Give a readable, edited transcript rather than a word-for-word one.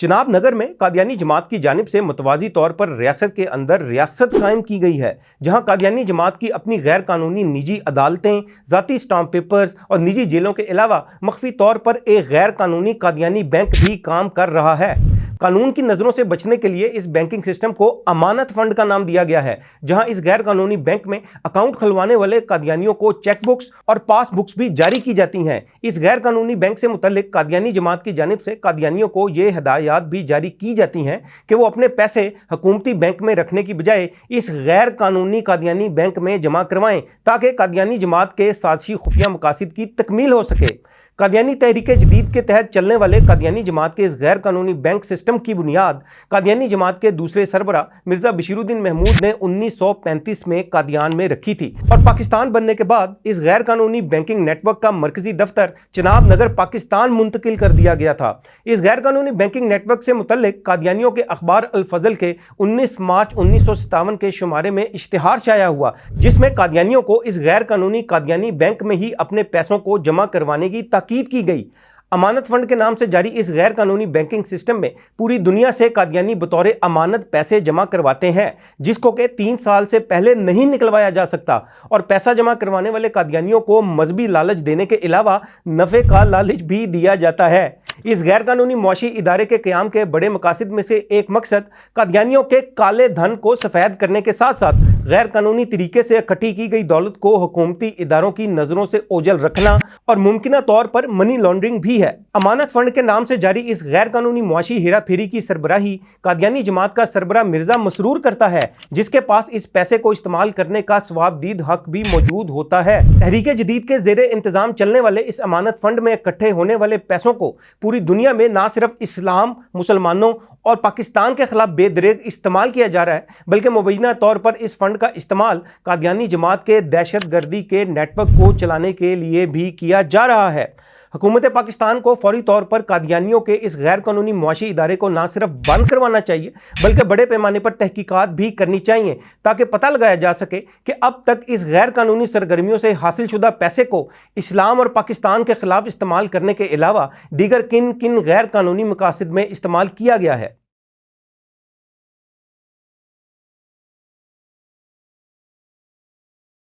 चनाब नगर में कादियानी जमात की जानिब से मुतवाज़ी तौर पर रियासत के अंदर रियासत कायम की गई है, जहां कादियानी जमात की अपनी गैर कानूनी निजी अदालतें, ज़ाती स्टाम्प पेपर्स और निजी जेलों के अलावा मख्फी तौर पर एक गैर कानूनी कादियानी बैंक भी काम कर रहा है। कानून की नज़रों से बचने के लिए इस बैंकिंग सिस्टम को अमानत फंड का नाम दिया गया है, जहां इस गैर कानूनी बैंक में अकाउंट खुलवाने वाले कादियानियों को चेकबुक्स और पासबुक्स भी जारी की जाती हैं। इस गैर कानूनी बैंक से मुतल्लिक कादियानी जमात की जानिब से कादियानियों को ये हिदायत भी जारी की जाती हैं कि वो अपने पैसे हुकूमती बैंक में रखने की बजाय इस गैर कानूनी कादियानी बैंक में जमा करवाएं, ताकि कादियानी जमात के साजिशी खुफिया मकासद की तकमील हो सके। कादियानी तहरीक जदीद के तहत चलने वाले कादियानी जमात के इस गैर कानूनी बैंक सिस्टम की बुनियाद कादियानी जमात के दूसरे सरबरा मिर्जा बशीरुद्दीन महमूद ने 1935 में कादियान में रखी थी और पाकिस्तान बनने के बाद इस गैर कानूनी बैंकिंग नेटवर्क का मरकजी दफ्तर चनाब नगर पाकिस्तान मुंतकिल कर दिया गया था। इस गैर कानूनी बैंकिंग नेटवर्क से मुतल्लिक कादियानियों के अखबार अल फजल के 19 मार्च 1957 के शुमारे में इश्तिहार शाया हुआ, जिसमें कादियानियों को इस गैर कानूनी कादियानी बैंक में ही अपने पैसों को जमा करवाने की ताकीद की गई। अमानत फंड के नाम से जारी इस गैर कानूनी बैंकिंग सिस्टम में पूरी दुनिया से कादियानी बतौर अमानत पैसे जमा करवाते हैं, जिसको के 3 साल से पहले नहीं निकलवाया जा सकता, और पैसा जमा करवाने वाले कादियानियों को मजहबी लालच देने के अलावा नफे का लालच भी दिया जाता है। इस गैर कानूनी मुआशी इदारे के क़याम के बड़े मकासद में से एक मकसद कादियानियों के काले धन को सफ़ेद करने के साथ साथ गैर कानूनी तरीके से इकट्ठी की गई दौलत को हुकूमती इदारों की नज़रों से ओझल रखना और मुमकिन तौर पर मनी लॉन्ड्रिंग भी है। अमानत फंड के नाम से जारी इस गैर कानूनी मुआशी हेरा फेरी की सरबराही कादियानी जमात का सरबरा मिर्जा मसरूर करता है, जिसके पास इस पैसे को इस्तेमाल करने का सवाबदीद हक भी मौजूद होता है। तहरीक जदीद के ज़ेरे इंतजाम चलने वाले इस अमानत फंड में इकट्ठे होने वाले पैसों को पूरी दुनिया में ना सिर्फ इस्लाम, मुसलमानों और पाकिस्तान के खिलाफ बेदरेग इस्तेमाल किया जा रहा है, बल्कि मुबैना तौर पर इस फंड का इस्तेमाल कादियानी जमात के दहशत गर्दी के नेटवर्क को चलाने के लिए भी किया जा रहा है। हुकूमत पाकिस्तान को फौरी तौर पर कादियानियों के इस गैर कानूनी मुआशी इदारे को ना सिर्फ बंद करवाना चाहिए, बल्कि बड़े पैमाने पर तहकीकात भी करनी चाहिए, ताकि पता लगाया जा सके कि अब तक इस गैर कानूनी सरगर्मियों से हासिल शुदा पैसे को इस्लाम और पाकिस्तान के खिलाफ इस्तेमाल करने के अलावा दीगर किन किन गैर कानूनी मकासद में इस्तेमाल किया गया है।